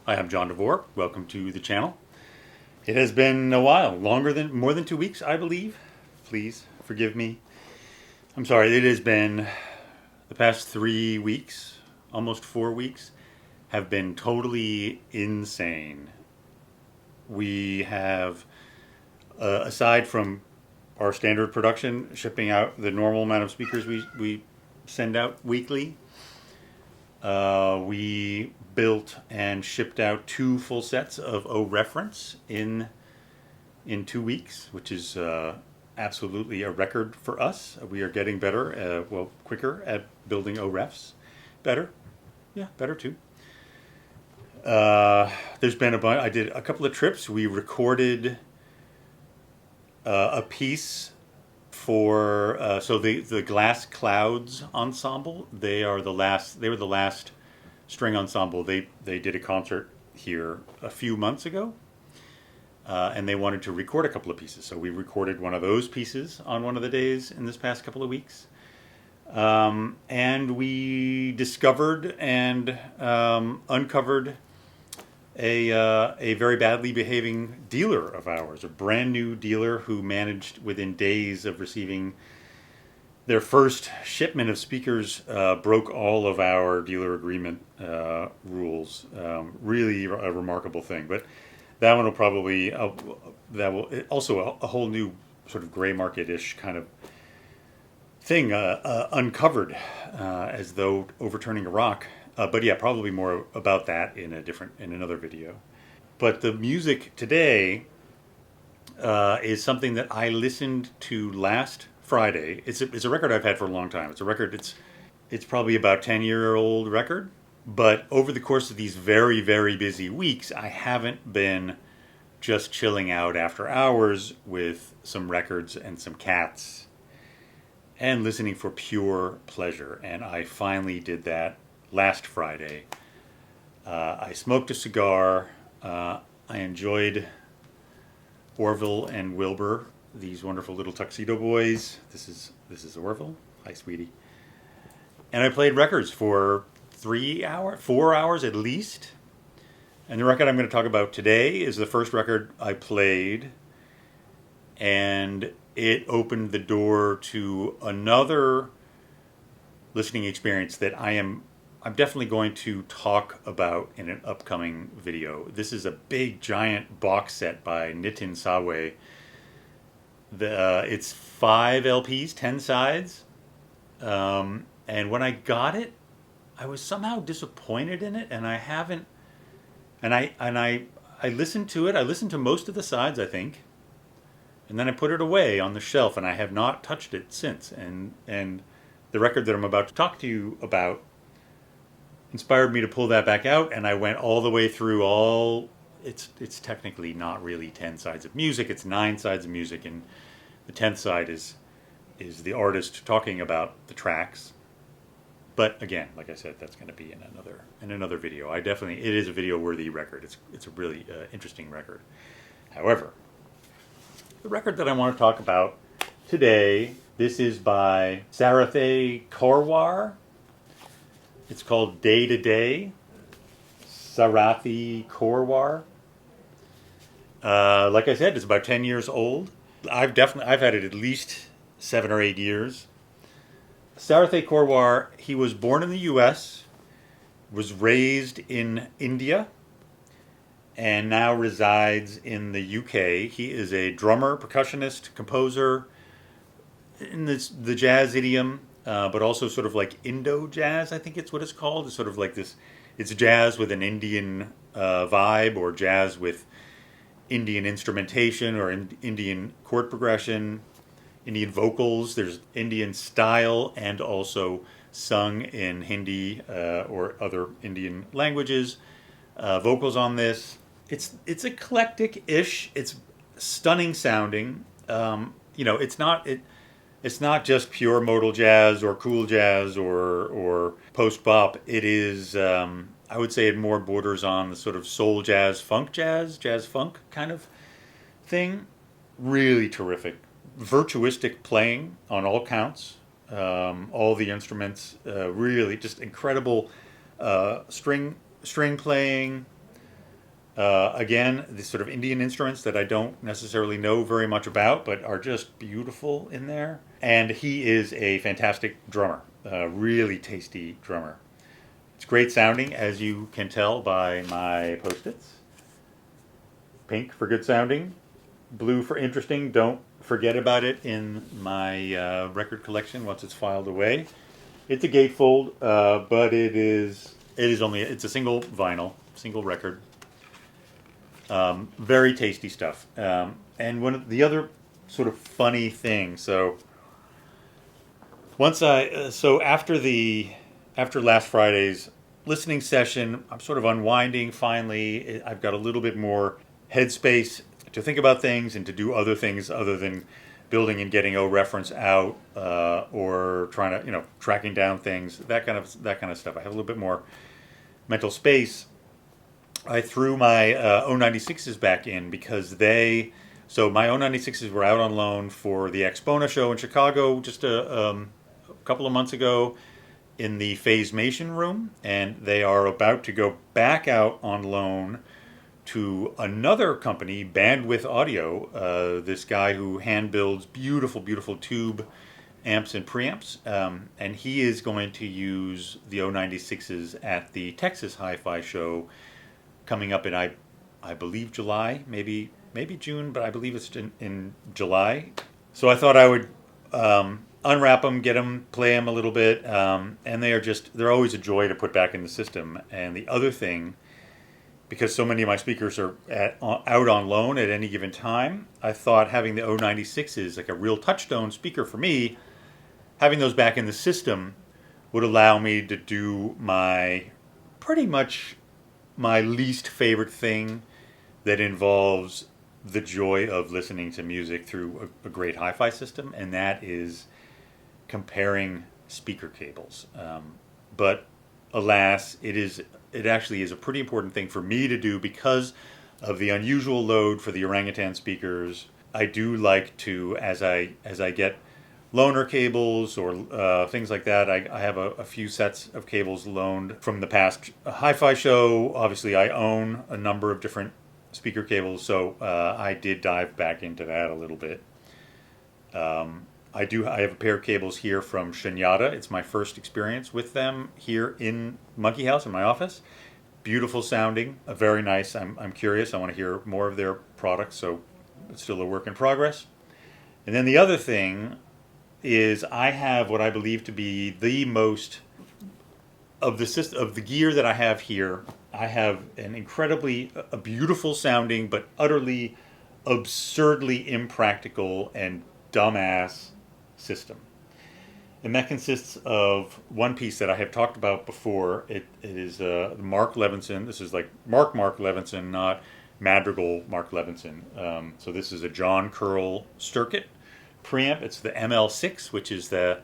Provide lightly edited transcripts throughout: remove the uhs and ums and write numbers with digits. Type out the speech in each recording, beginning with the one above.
Hi, I'm John DeVore. Welcome to the channel. It has been a while, more than 2 weeks, I believe. Please forgive me. I'm sorry, it has been the past 3 weeks, almost 4 weeks, have been totally insane. We have, aside from our standard production, shipping out the normal amount of speakers we send out weekly, we built and shipped out 2 full sets of O reference in 2 weeks, which is absolutely a record for us. We are getting better, quicker at building O refs. Better, yeah, better too. There's been I did a couple of trips. We recorded a piece for so the Glass Clouds ensemble. They were the last string ensemble. They did a concert here a few months ago, and they wanted to record a couple of pieces. So we recorded one of those pieces on one of the days in this past couple of weeks, and we discovered and uncovered a very badly behaving dealer of ours, a brand new dealer who managed within days of receiving their first shipment of speakers, broke all of our dealer agreement rules. Really a remarkable thing. But that one will probably, that will also a whole new sort of gray market-ish kind of thing uncovered, as though overturning a rock. But yeah, probably more about that in another video. But the music today is something that I listened to last Friday. It's a record I've had for a long time. It's probably about 10-year-old record. But over the course of these very, very busy weeks, I haven't been just chilling out after hours with some records and some cats and listening for pure pleasure. And I finally did that last Friday. I smoked a cigar. I enjoyed Orville and Wilbur, these wonderful little tuxedo boys. This is Orville. Hi, sweetie. And I played records for 4 hours at least. And the record I'm going to talk about today is the first record I played, and it opened the door to another listening experience that I'm definitely going to talk about in an upcoming video. This is a big, giant box set by Nitin Sawe. It's 5 LPs, 10 sides. And when I got it, I was somehow disappointed in it, and I haven't. And I listened to it. I listened to most of the sides, I think, and then I put it away on the shelf, and I have not touched it since. And the record that I'm about to talk to you about inspired me to pull that back out, and I went all the way through all. It's technically not really 10 sides of music. It's 9 sides of music, and the 10th side is the artist talking about the tracks. But again, like I said, that's going to be in another video. It is a video worthy record. It's a really interesting record. However, the record that I want to talk about today, this is by Sarathy Korwar. It's called Daytoday. Sarathy Korwar. Like I said, it's about 10 years old. I've had it at least 7 or 8 years. Sarathy Korwar, he was born in the U.S., was raised in India, and now resides in the U.K. He is a drummer, percussionist, composer in the jazz idiom, but also sort of like Indo-jazz, I think it's what it's called. It's sort of like this, it's jazz with an Indian vibe, or jazz with Indian instrumentation or Indian chord progression, Indian vocals. There's Indian style, and also sung in Hindi or other Indian languages. Vocals on this. It's eclectic-ish. It's stunning sounding. It's not just pure modal jazz or cool jazz or post bop. It is. I would say it more borders on the sort of soul jazz, jazz funk kind of thing. Really terrific. Virtuistic playing on all counts, all the instruments, really just incredible string playing, Again, these sort of Indian instruments that I don't necessarily know very much about, but are just beautiful in there. And he is a fantastic drummer, a really tasty drummer. It's great sounding, as you can tell by my post-its. Pink for good sounding, blue for interesting. Don't forget about it in my record collection once it's filed away. It's a gatefold, but it's a single vinyl, single record. Very tasty stuff. And one of the other sort of funny thing. So after last Friday's listening session, I'm sort of unwinding finally. I've got a little bit more headspace to think about things and to do other things other than building and getting a reference out or trying to, tracking down things, that kind of stuff. I have a little bit more mental space. I threw my 096s back in because so my 096s were out on loan for the Expona show in Chicago just a couple of months ago in the Phasmation room, and they are about to go back out on loan to another company, Bandwidth Audio, this guy who hand builds beautiful, beautiful tube amps and preamps, and he is going to use the 096s at the Texas HiFi show coming up in I believe July, maybe June, but I believe it's in July. So I thought I would unwrap them, get them, play them a little bit, and they're always a joy to put back in the system. And the other thing, because so many of my speakers are out on loan at any given time, I thought having the 096s, like a real touchstone speaker for me, having those back in the system would allow me to do pretty much my least favorite thing that involves the joy of listening to music through a great hi-fi system, and that is comparing speaker cables. But alas, it actually is a pretty important thing for me to do because of the unusual load for the orangutan speakers. I do like to, as I get loaner cables or things like that, I have a few sets of cables loaned from the past hi-fi show. Obviously, I own a number of different speaker cables, so I did dive back into that a little bit. I have a pair of cables here from Shinyata. It's my first experience with them here in Monkey House in my office. Beautiful sounding, very nice. I'm curious. I want to hear more of their products, so it's still a work in progress. And then the other thing is I have what I believe to be the most of the gear that I have here. I have an a beautiful sounding but utterly absurdly impractical and dumbass system. And that consists of one piece that I have talked about before. It is Mark Levinson. This is like Mark Levinson, not Madrigal Mark Levinson. So this is a John Curl Sturkit preamp. It's the ML6, which is it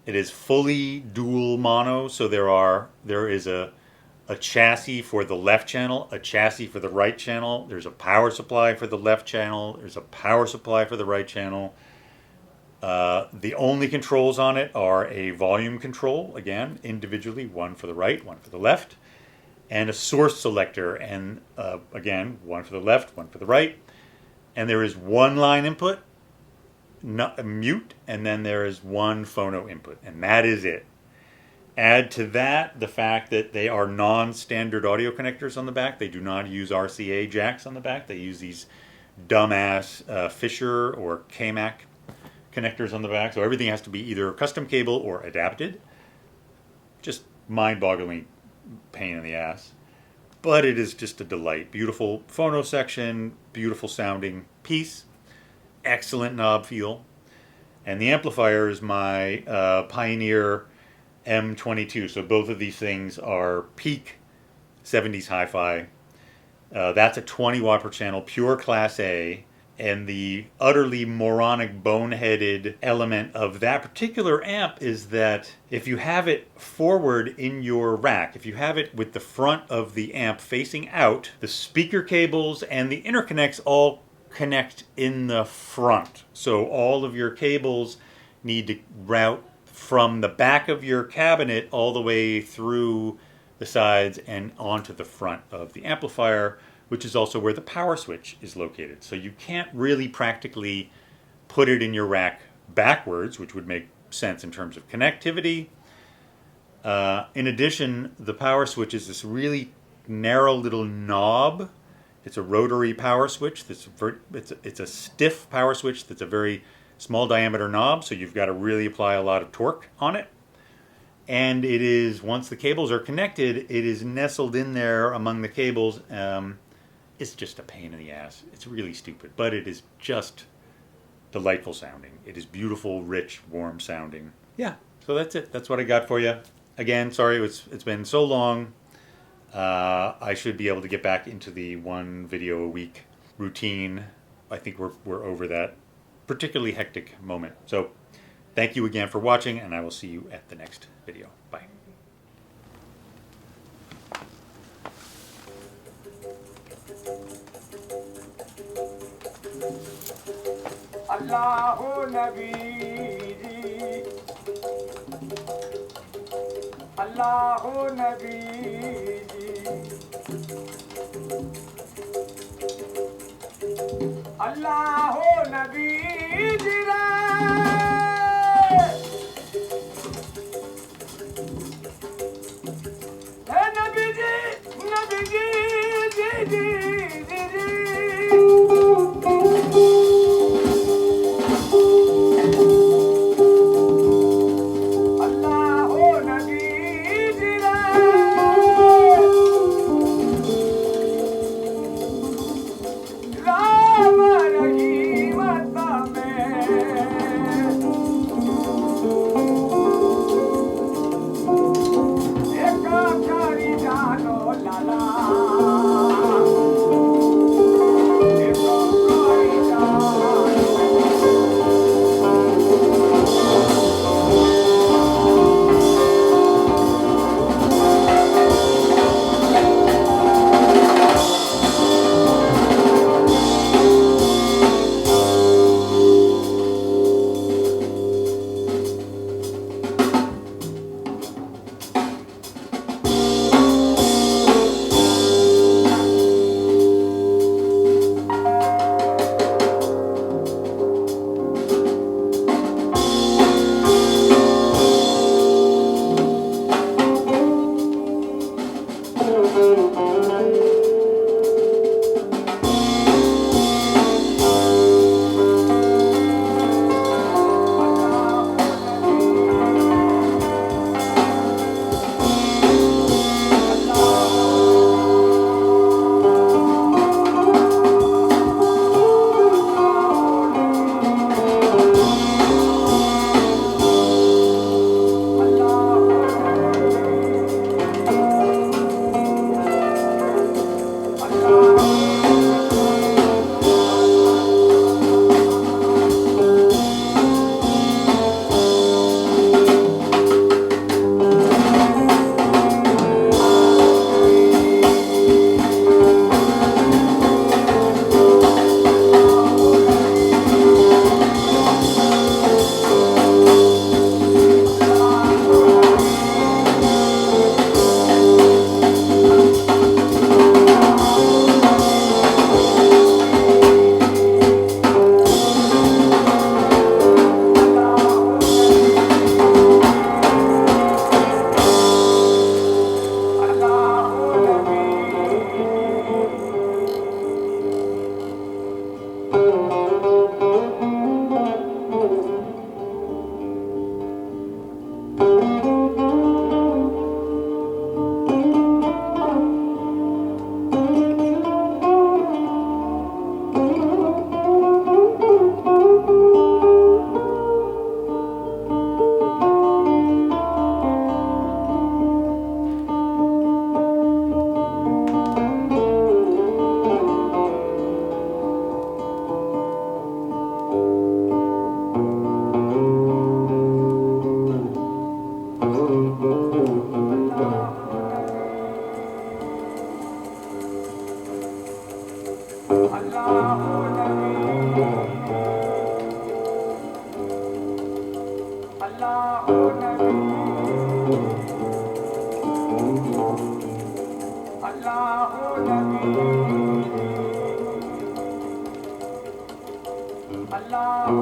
is fully dual mono. So there is a chassis for the left channel, a chassis for the right channel. There's a power supply for the left channel. There's a power supply for the right channel. The only controls on it are a volume control, again, individually, one for the right, one for the left, and a source selector, and again, one for the left, one for the right. And there is one line input, mute, and then there is one phono input, and that is it. Add to that the fact that they are non-standard audio connectors on the back. They do not use RCA jacks on the back. They use these dumbass Fisher or KMAC connectors on the back. So everything has to be either custom cable or adapted. Just mind-boggling pain in the ass. But it is just a delight. Beautiful phono section, beautiful sounding piece, excellent knob feel. And the amplifier is my Pioneer M22. So both of these things are peak 70s hi-fi. That's a 20 watt per channel, pure class A. And the utterly moronic, boneheaded element of that particular amp is that if you have it forward in your rack, if you have it with the front of the amp facing out, the speaker cables and the interconnects all connect in the front. So all of your cables need to route from the back of your cabinet all the way through the sides and onto the front of the amplifier, which is also where the power switch is located. So you can't really practically put it in your rack backwards, which would make sense in terms of connectivity. In addition, the power switch is this really narrow little knob. It's a rotary power switch. It's a stiff power switch that's a very small diameter knob, so you've got to really apply a lot of torque on it. And it is, once the cables are connected, it is nestled in there among the cables. It's just a pain in the ass. It's really stupid, but it is just delightful sounding. It is beautiful, rich, warm sounding. Yeah, so that's it. That's what I got for you. Again, sorry it's been so long. I should be able to get back into the one video a week routine. I think we're over that particularly hectic moment. So thank you again for watching, and I will see you at the next video. Bye. Allahu Nabi ji, Allahu Nabi ji, Allahu Nabi ji ra. Hey Nabi ji, ji. Allah Allah